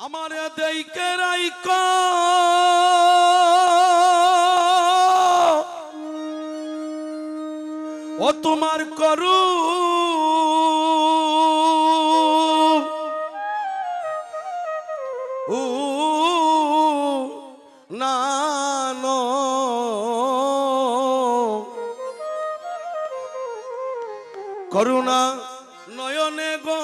আমার দেইকে রাইক ও তোমার করু নানো করুণা নয়নে গো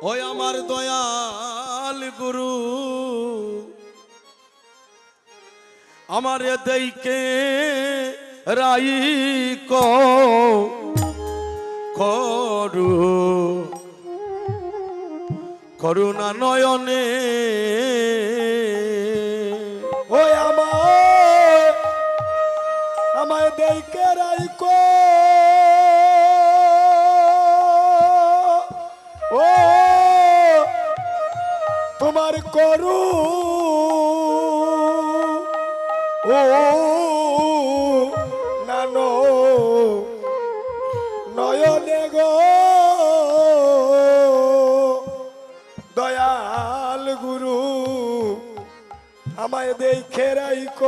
ওই আমার দয়াল গুরু আমার দেইকে রাইক করু করুণা নয়নে ওই আমায় দেইকে রাইক ও তোমার করু ও নানো নয়নে গো দয়াল গুরু আমায় দেখে রাইক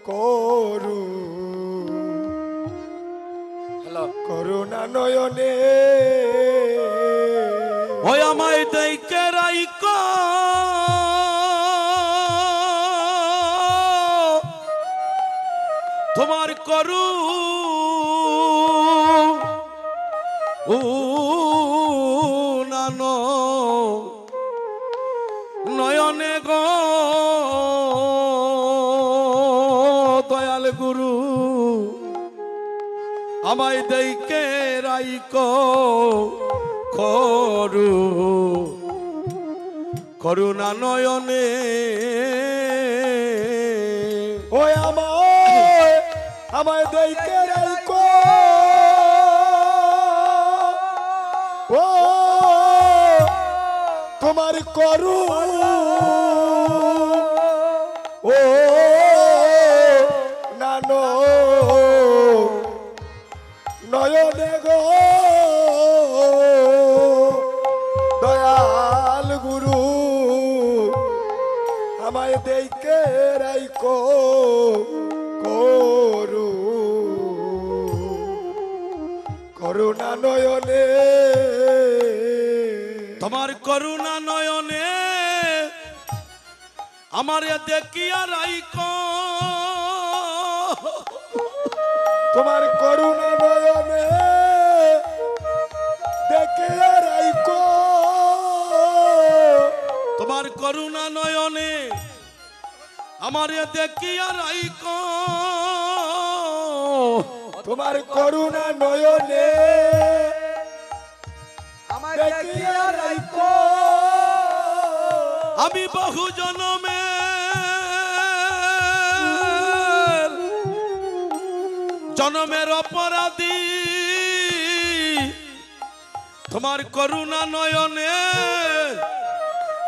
করু করুণা নয়নে ওই আমায় দেইকে রাইক তোমার করু নানো নয়নে গো দয়াল গুরু আমায় দেইকে রাইক করু করুণা নয়নে ওই আমায় দেইকে রাইক ও তোমার করু ও নানো নয়নে গো দয়াল গুরু আমায় দেইকে রাইক করু করুণা নয়নে তোমার করুণা নয়নে আমার দেখিয়া রাইক তোমার করুণা নয়নে দেখে রাইক তোমার করুণা নয়নে আমার দেখিয়া রাইক তোমার করুণা নয়নে দেখে রাইক আমি বহু জনমে জনমের অপরাধী তোমার করুণা নয়নে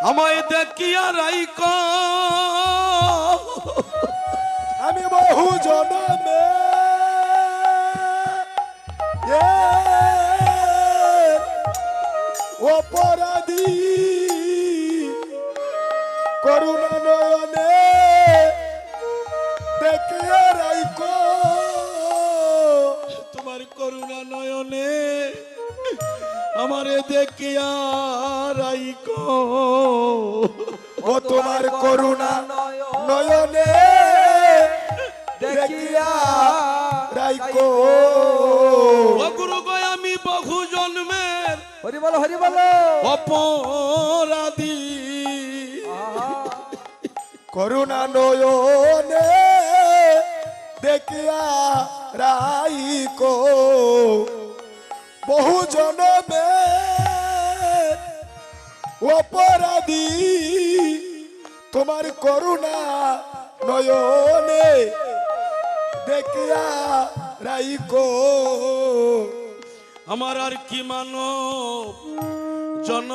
আমায় দেখিয়া রাইক আমি বহু জনমে অপরাধী করুণা নয়নে দেখে রাইক তোমার করুণা নয়নে আমারে দেখিয়া রাইক ও তোমার করুণা নয়নে দেখিয়া রাইক ও গুরু গো আমি বহু জন্মের হরি বলো অপরাধী করুণা নয়নে দেখিয়া রাইক বহু জনমে অপরাধী তোমার করুণা নয়নে দেখিয়া রাইক আমার আর কি মানব জন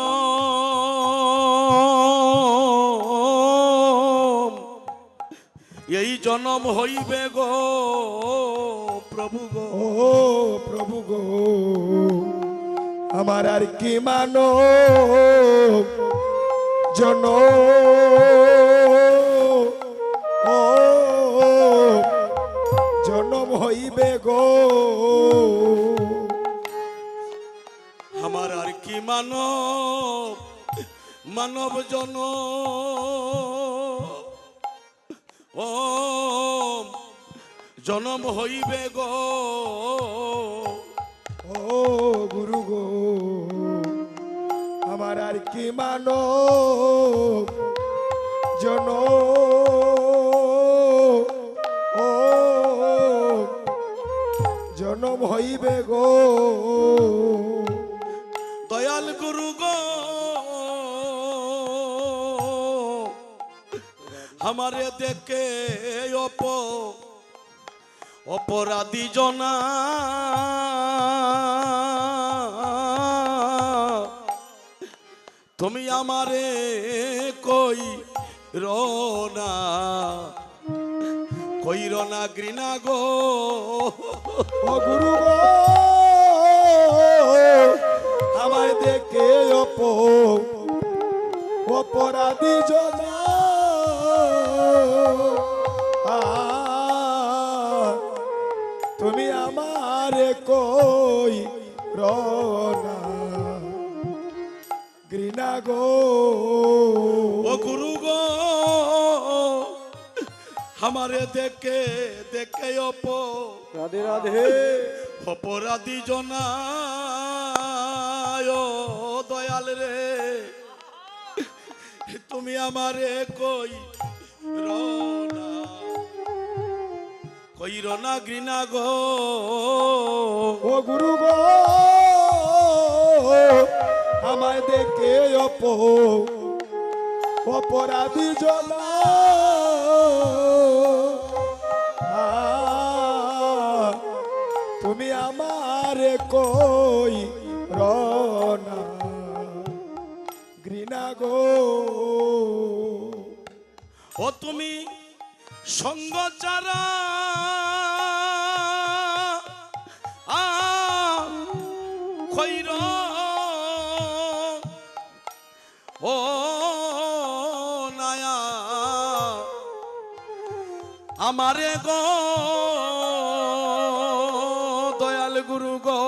এই জনম হইবে গো প্রভু গো ও প্রভু গো আমার আর কি মানো জন ও জনম হইবে গো আমার আর কি মানব মানব জন ও জনম হইবে গো ও গুরু গো আমার আর কি মানো জন ও জনম হইবে গো দয়াল গুরু গো আমারে দেখে অপরাধী জনা তুমি আমারে কই রোনা ঘৃণা গো ও গুরু গো আমায় দেখে অপরাধী জনা তুমি আমারে কই রনা ঘৃণা গো ও গুরু গো আমারে দেখে রাধে রাধে অপরাধী জনা ও দয়াল রে তুমি আমারে কই রনা ঘৃণা গো ও গুরু গো আমায় দেখে অপরাধী জনা তুমি আমারে কই রনা ঘৃণা গো ও তুমি সঙ্গ চারা খৈর ও নায়া আমারে গো দয়াল গুরু গো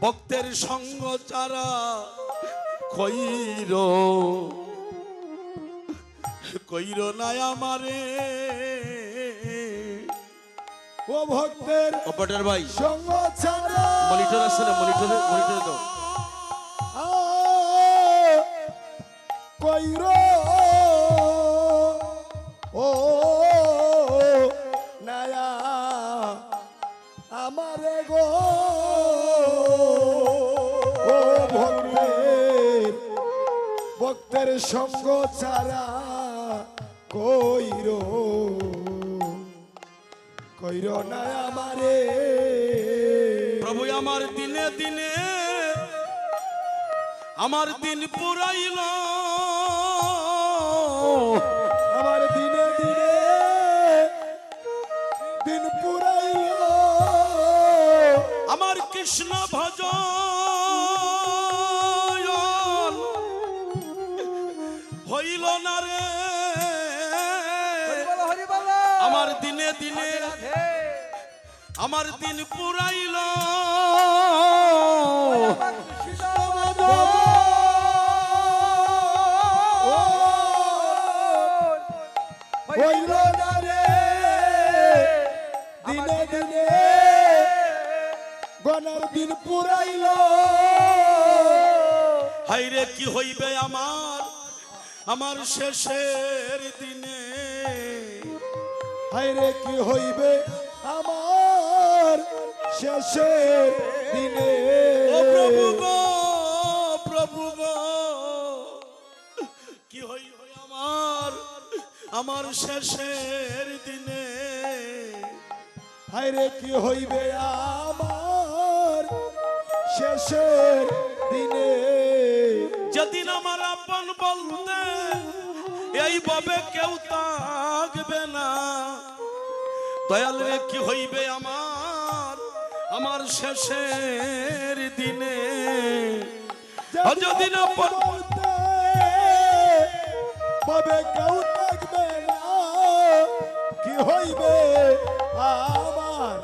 ভক্তের সঙ্গ চারা খৈর নাই আমারে ও ভক্তের অপারেটর ভাই সঙ্গ ছাড়া মনিটর আছে না মনিটরে দাও কইর ও নায়া আমারে গো ও ভক্তের সঙ্গ ছাড়া কইর না আমারে প্রভু আমার দিনে দিনে আমার দিন পুরাইল আমার দিনে দিনে দিন পুরাইল আমার কৃষ্ণ ভজন হইল না রে আমার দিনে দিনে আমার দিন পুরাইল হইল না রে দিনে দিনে গণার দিন পুরাইল হাইরে কি হইবে আমার শেষের দিনে হায়রে কি হইবে আমার শেষের দিনে ও প্রভু গো কি হইবে আমার শেষের দিনে হায়রে কি হইবে আমার শেষের দিনে যেদিন আমার আপন বলতে এইভাবে কেউ থাকবে না দয়াল রে কি হইবে আমার আমার শেষের দিনে যদি না পাবে কেউ থাকবে না কি হইবে আমার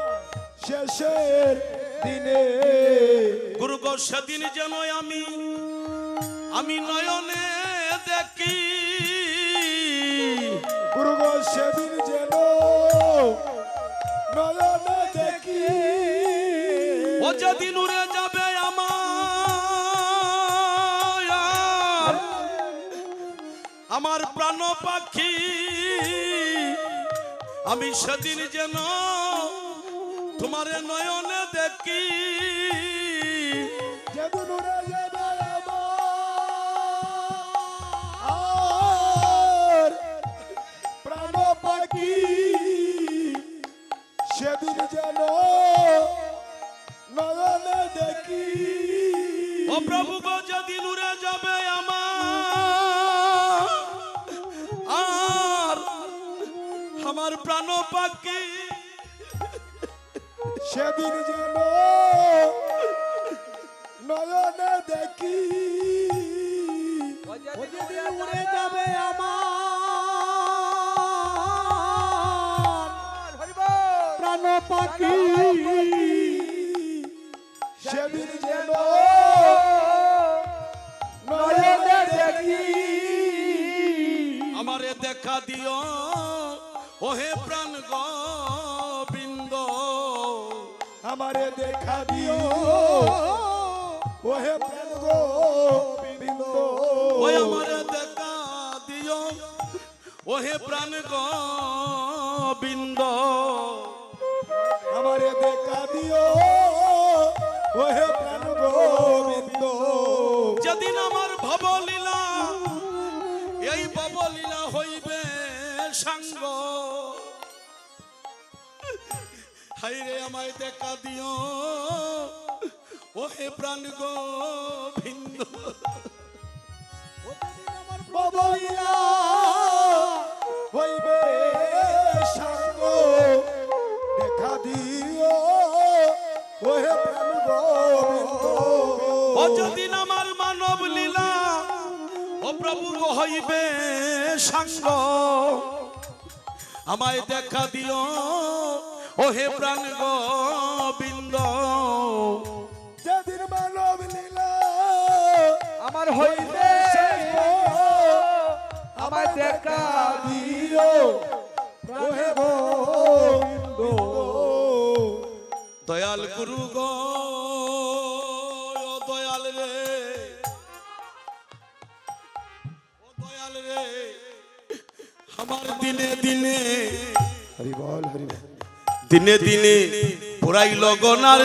শেষের দিনে গুরু গো সেদিন যেন আমি নয়নে দেখি গুরু গো সেদিন যেন নয়নে দেখি ও যেদিন উড়ে যাবে আমার প্রাণ পাখি আমি সেদিন যেন তোমার নয়নে দেখি যেদিন উড়ে যাবে আমার প্রাণ পাখি সেদিন যেন নয়নে দেখি ও প্রভু গো যেদিন উড়ে যাবে আমার প্রাণ পাখি সেদিন যেন নয়নে দেখি উড়ে যাবে আমার প্রাণ পাখি সেদিন যেন নয়নে দেখি আমারে দেখা দিও ওহে প্রাণ গোবিন্দ আমারে দেখা দিও ওহে প্রাণ গোবিন্দ ওই আমারে দেখা দিও ওহে প্রাণ গোবিন্দ আমারে দেখা দিও ওহে প্রাণ গোবিন্দ যেদিন আমার ভবলীলা এই ভবলীলা হইবে সাঙ্গ হাইরে আমায় দেখা দিও ওহে প্রাণ গোবিন্দ বলিয়া হইবে সাঙ্গ দেখা দিও ওহে প্রাণ গোবিন্দ ও যেদিন আমার মানব লীলা ও প্রভু গো হইবে সাঙ্গ আমায় দেখা দিও ওহে প্রাণ গোবিন্দ যেদিন মানব লীলা আমার হইবে আমার দেখা দিও ওহে গোবিন্দ দয়াল গুরু গো ও দয়াল রে ও দয়াল রে আমার দিনে দিনে হরি বল দিনে দিনে পুরাই লগনার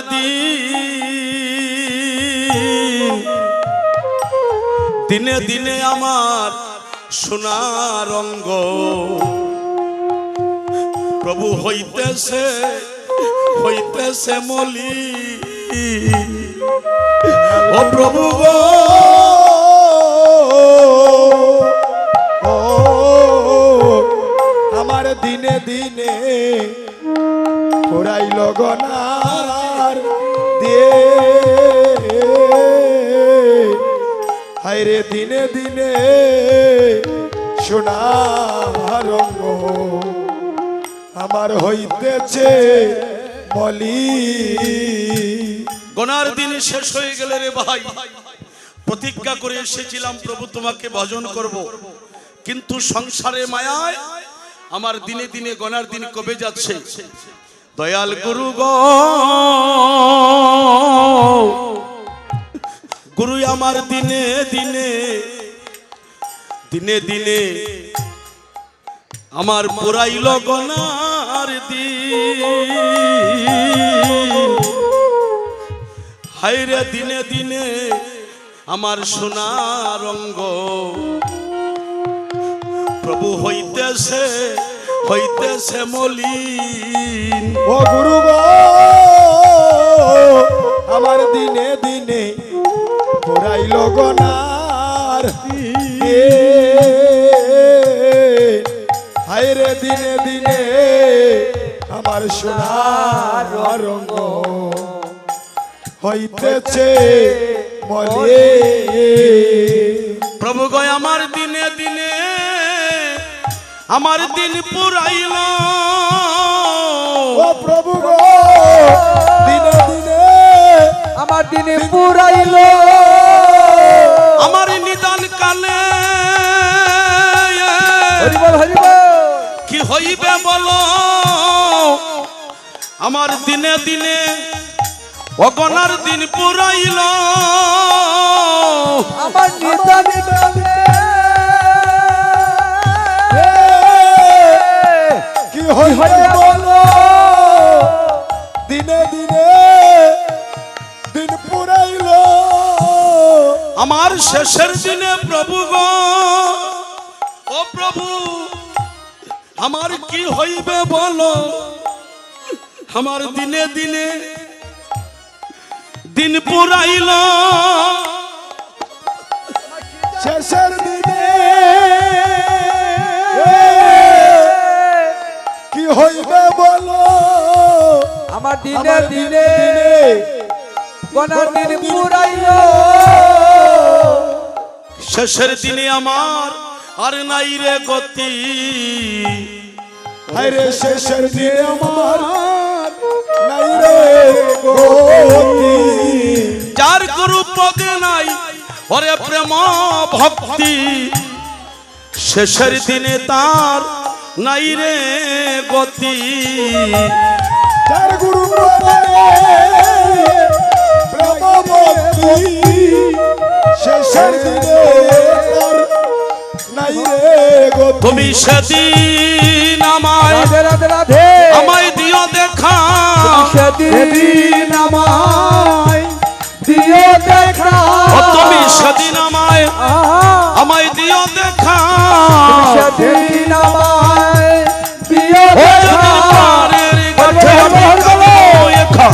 দিনে দিনে আমার সোনার অঙ্গ প্রভু হইতেছে মলি ও প্রভু গো ও আমার দিনে দিনে ওরাই লগনার দিয়ে হায়রে দিনে দিনে সোনার রঙ আমার হইতেছে মলি গনার দিন শেষ হয়ে গেলে রে ভাই প্রতিজ্ঞা করে এসেছিলাম প্রভু তোমাকে ভজন করব কিন্তু সংসারে মায়ায় আমার দিনে দিনে গনার দিন কবে যাচ্ছে দয়াল গুরু গো গুরু আমার দিনে দিনে দিনে দিনে আমার পুরাইল গনার দিন হায়রে দিনে দিনে আমার সোনার রঙ্গ প্রভু হইতেছে মলিন ও গুরু গো আমার দিনে দিনে পুরাইল গনার হায়রে দিনে দিনে আমার আমার সোনার রঙ্গ হইতেছে মলি। প্রভু গয় আমার দিনে দিনে আমার দিন পুরাইল, ও প্রভু গো দিনে দিনে আমার দিনে পুরাইল, আমার নিদান কালে হরিবল হরিবল, কি হইবে বলো, আমার দিনে দিনে অগণার দিন পুরাইল, আমার নিদান কালে কি হইবে বলো, দিনে দিনে দিন পুরাইল, আমার শেষের দিনে প্রভু গো, ও প্রভু আমার কি হইবে বলো, আমার দিনে দিনে দিন পুরাইল, শেষের দিনে কি হইবে বলো, আমার দিনে দিনে গনার দিন পুরাইল, শেষের দিনে আমার আর নাই রে গতি, হায়রে শেষের দিনে আমার নাই রে গতি, যার গুরু পদে নাই ওরে প্রেম ভক্তি, শেষের দিনে তার নাই রে গতি, যার গুরু পদে প্রেম ভক্তি, শেষের দিনে তার নাই রে গতি। তুমি সেদিন আমায় রাধে রাধে রাধে, আমায় দিও দেখা, সেদিন আমায় দিও দেখা, ও তুমি সেদিন আমায় আমায় দিও দেখা, সেদিন আমায় দিও ও দেখা, যদি পারের কাছে আমি কালো একা